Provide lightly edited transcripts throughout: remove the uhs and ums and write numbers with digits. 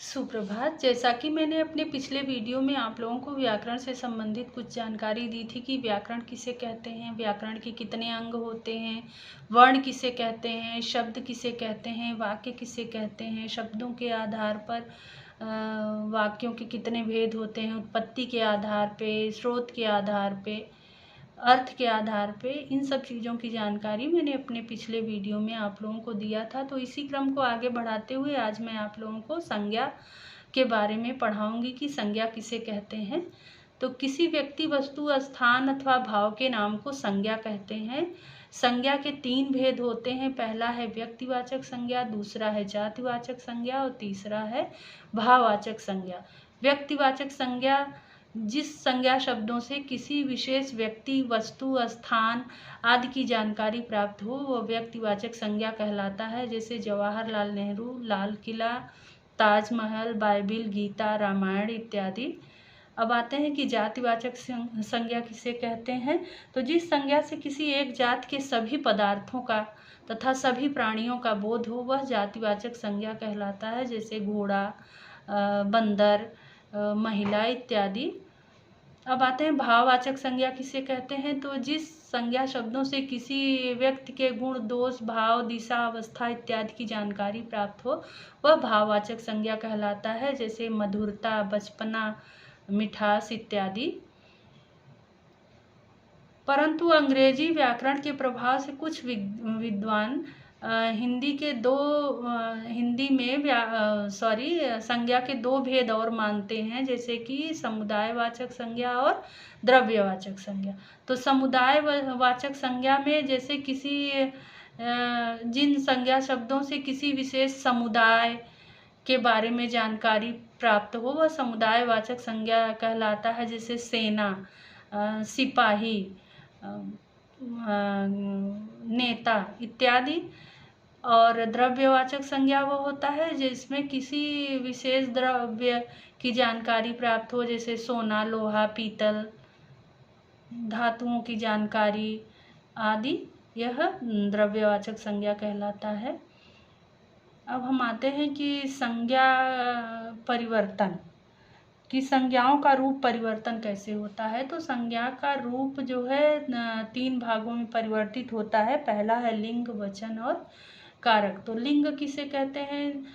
सुप्रभात। जैसा कि मैंने अपने पिछले वीडियो में आप लोगों को व्याकरण से संबंधित कुछ जानकारी दी थी कि व्याकरण किसे कहते हैं, व्याकरण के कितने अंग होते हैं, वर्ण किसे कहते हैं, शब्द किसे कहते हैं, वाक्य किसे कहते हैं, शब्दों के आधार पर वाक्यों के कितने भेद होते हैं, उत्पत्ति के आधार पे, स्रोत के आधार पे, अर्थ के आधार पे, इन सब चीज़ों की जानकारी मैंने अपने पिछले वीडियो में आप लोगों को दिया था। तो इसी क्रम को आगे बढ़ाते हुए आज मैं आप लोगों को संज्ञा के बारे में पढ़ाऊंगी कि संज्ञा किसे कहते हैं। तो किसी व्यक्ति, वस्तु, स्थान अथवा भाव के नाम को संज्ञा कहते हैं। संज्ञा के 3 भेद होते हैं। पहला है व्यक्तिवाचक संज्ञा, दूसरा है जातिवाचक संज्ञा और तीसरा है भाववाचक संज्ञा। व्यक्तिवाचक संज्ञा जिस संज्ञा शब्दों से किसी विशेष व्यक्ति, वस्तु, स्थान आदि की जानकारी प्राप्त हो वह व्यक्तिवाचक संज्ञा कहलाता है। जैसे जवाहरलाल नेहरू, लाल किला, ताजमहल, बाइबिल, गीता, रामायण इत्यादि। अब आते हैं कि जातिवाचक संज्ञा किसे कहते हैं। तो जिस संज्ञा से किसी एक जात के सभी पदार्थों का तथा सभी प्राणियों का बोध हो वह जातिवाचक संज्ञा कहलाता है। जैसे घोड़ा, बंदर, महिला इत्यादि। अब आते हैं भाववाचक संज्ञा किसे कहते हैं। तो जिस संज्ञा शब्दों से किसी व्यक्ति के गुण, दोष, भाव, दिशा, अवस्था इत्यादि की जानकारी प्राप्त हो वह भाववाचक संज्ञा कहलाता है। जैसे मधुरता, बचपना, मिठास इत्यादि। परंतु अंग्रेजी व्याकरण के प्रभाव से कुछ विद्वान हिंदी में संज्ञा के 2 भेद और मानते हैं, जैसे कि समुदायवाचक संज्ञा और द्रव्यवाचक संज्ञा। तो समुदायवाचक संज्ञा में जैसे जिन संज्ञा शब्दों से किसी विशेष समुदाय के बारे में जानकारी प्राप्त हो वह समुदायवाचक संज्ञा कहलाता है। जैसे सेना, सिपाही, नेता इत्यादि। और द्रव्यवाचक संज्ञा वो होता है जिसमें किसी विशेष द्रव्य की जानकारी प्राप्त हो, जैसे सोना, लोहा, पीतल, धातुओं की जानकारी आदि। यह द्रव्यवाचक संज्ञा कहलाता है। अब हम आते हैं कि संज्ञा परिवर्तन, कि संज्ञाओं का रूप परिवर्तन कैसे होता है। तो संज्ञा का रूप जो है 3 भागों में परिवर्तित होता है। पहला है लिंग, वचन और कारक। तो लिंग किसे कहते हैं।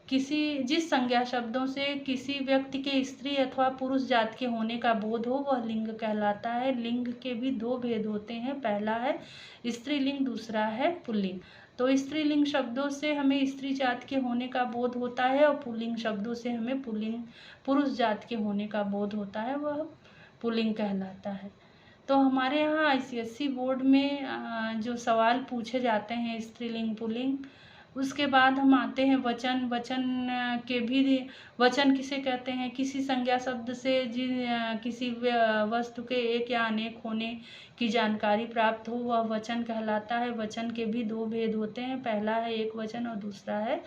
जिस संज्ञा शब्दों से किसी व्यक्ति के स्त्री अथवा पुरुष जात के होने का बोध हो वह लिंग कहलाता है। लिंग के भी 2 भेद होते हैं। पहला है स्त्रीलिंग, दूसरा है पुल्लिंग। तो स्त्रीलिंग शब्दों से हमें स्त्री जात के होने का बोध होता है और पुल्लिंग शब्दों से हमें पुरुष जात के होने का बोध होता है, वह पुल्लिंग कहलाता है। तो हमारे यहाँ ICSE बोर्ड में जो सवाल पूछे जाते हैं स्त्रीलिंग, पुल्लिंग, उसके बाद हम आते हैं वचन। वचन किसे कहते हैं। किसी संज्ञा शब्द से किसी वस्तु के एक या अनेक होने की जानकारी प्राप्त हो वह वचन कहलाता है। वचन के भी 2 भेद होते हैं। पहला है एक वचन और दूसरा है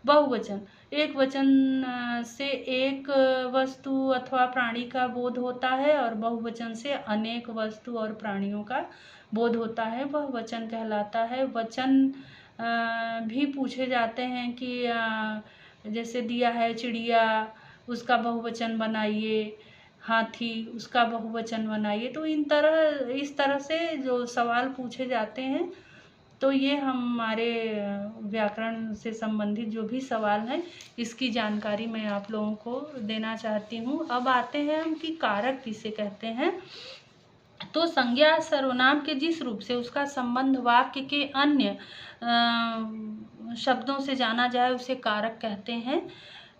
बहुवचन। एक वचन से एक वस्तु अथवा प्राणी का बोध होता है और बहुवचन से अनेक वस्तु और प्राणियों का बोध होता है, वह वचन कहलाता है। वचन भी पूछे जाते हैं कि जैसे दिया है चिड़िया, उसका बहुवचन बनाइए, हाथी, उसका बहुवचन बनाइए। तो इस तरह से जो सवाल पूछे जाते हैं, तो ये हमारे व्याकरण से संबंधित जो भी सवाल हैं इसकी जानकारी मैं आप लोगों को देना चाहती हूँ। अब आते हैं हम कि कारक किसे कहते हैं। तो संज्ञा सर्वनाम के जिस रूप से उसका संबंध वाक्य के अन्य शब्दों से जाना जाए उसे कारक कहते हैं।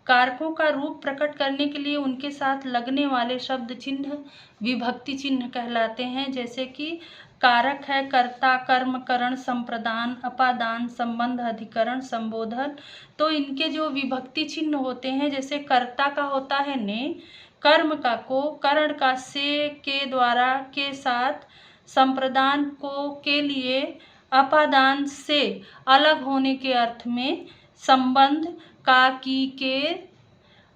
कारकों का रूप प्रकट करने के लिए उनके साथ लगने वाले शब्द चिन्ह विभक्ति चिन्ह कहलाते हैं। जैसे कि कारक है कर्ता, कर्म, करण, संप्रदान, अपादान, संबंध, अधिकरण, संबोधन। तो इनके जो विभक्ति चिन्ह होते हैं, जैसे कर्ता का होता है ने, कर्म का को, करण का से, के, द्वारा, के साथ, संप्रदान को, के लिए, अपादान से अलग होने के अर्थ में, संबंध का, की, के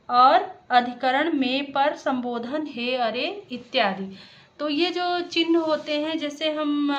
और अधिकरण में, पर, संबोधन, हे, अरे इत्यादि। तो ये जो चिन्ह होते हैं, जैसे हम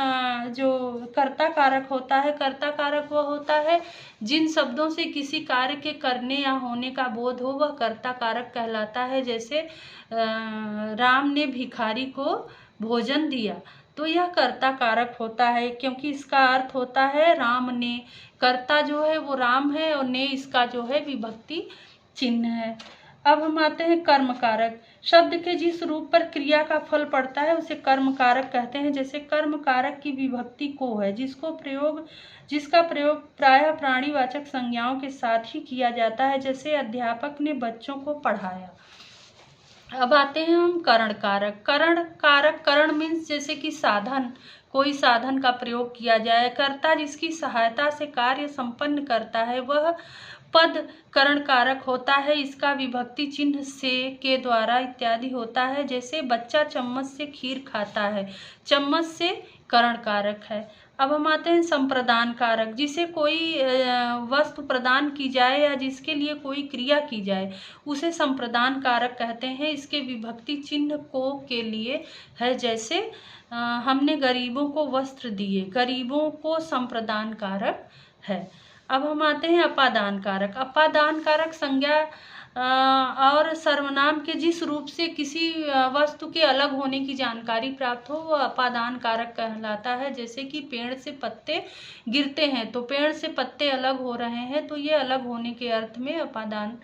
जो कर्ता कारक होता है, कर्ता कारक वह होता है जिन शब्दों से किसी कार्य के करने या होने का बोध हो, वह कर्ता कारक कहलाता है। जैसे राम ने भिखारी को भोजन दिया, तो यह कर्ता कारक होता है, क्योंकि इसका अर्थ होता है राम ने। कर्ता जो है वो राम है और ने इसका जो है विभक्ति चिन्ह है। अब हम आते हैं कर्म कारक। शब्द के जिस रूप पर क्रिया का फल पड़ता है उसे कर्म कारक कहते हैं। जैसे कर्म कारक की विभक्ति को है, जिसका प्रयोग प्रायः प्राणीवाचक संज्ञाओं के साथ ही किया जाता है। जैसे अध्यापक ने बच्चों को पढ़ाया। अब आते हैं हम करण कारक। करण कारक, करण मीन्स जैसे कि साधन, कोई साधन का प्रयोग किया जाए। कर्ता जिसकी सहायता से कार्य संपन्न करता है वह पद करण कारक होता है। इसका विभक्ति चिन्ह से, के द्वारा इत्यादि होता है। जैसे बच्चा चम्मच से खीर खाता है, चम्मच से करण कारक है। अब हम आते हैं संप्रदान कारक। जिसे कोई वस्तु प्रदान की जाए या जिसके लिए कोई क्रिया की जाए उसे संप्रदान कारक कहते हैं। इसके विभक्ति चिन्ह को के लिए है। जैसे हमने गरीबों को वस्त्र दिए, गरीबों को संप्रदान कारक है। अब हम आते हैं अपादान कारक। अपादान कारक संज्ञा और सर्वनाम के जिस रूप से किसी वस्तु के अलग होने की जानकारी प्राप्त हो वह अपादान कारक कहलाता है। जैसे कि पेड़ से पत्ते गिरते हैं, तो पेड़ से पत्ते अलग हो रहे हैं, तो ये अलग होने के अर्थ में अपादान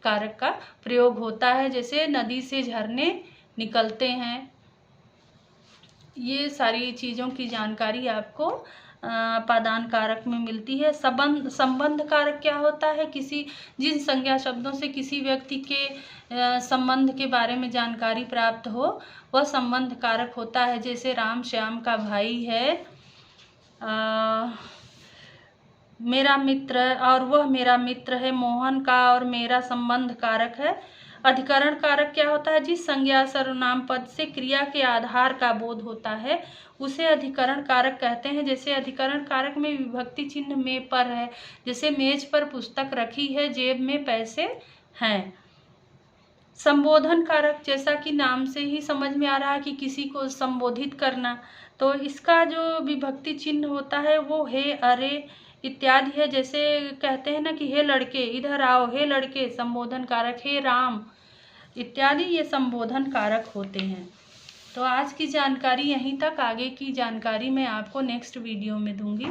कारक का प्रयोग होता है। जैसे नदी से झरने निकलते हैं। ये सारी चीज़ों की जानकारी आपको अपादान कारक में मिलती है। संबंध कारक क्या होता है? जिन संज्ञा शब्दों से किसी व्यक्ति के संबंध के बारे में जानकारी प्राप्त हो वह संबंध कारक होता है। जैसे राम श्याम का भाई है, मेरा मित्र, और वह मेरा मित्र है। मोहन का और मेरा संबंध कारक है। अधिकरण कारक क्या होता है? जिस संज्ञा सर्वनाम पद से क्रिया के आधार का बोध होता है उसे अधिकरण कारक कहते हैं। जैसे अधिकरण कारक में विभक्ति चिन्ह में पर है। जैसे मेज पर पुस्तक रखी है, जेब में पैसे हैं। संबोधन कारक, जैसा कि नाम से ही समझ में आ रहा है कि किसी को संबोधित करना, तो इसका जो विभक्ति चिन्ह होता है वो हे, अरे इत्यादि है। जैसे कहते हैं ना कि हे लड़के इधर आओ, हे लड़के संबोधन कारक, हे राम इत्यादि ये संबोधन कारक होते हैं। तो आज की जानकारी यहीं तक, आगे की जानकारी मैं आपको नेक्स्ट वीडियो में दूंगी।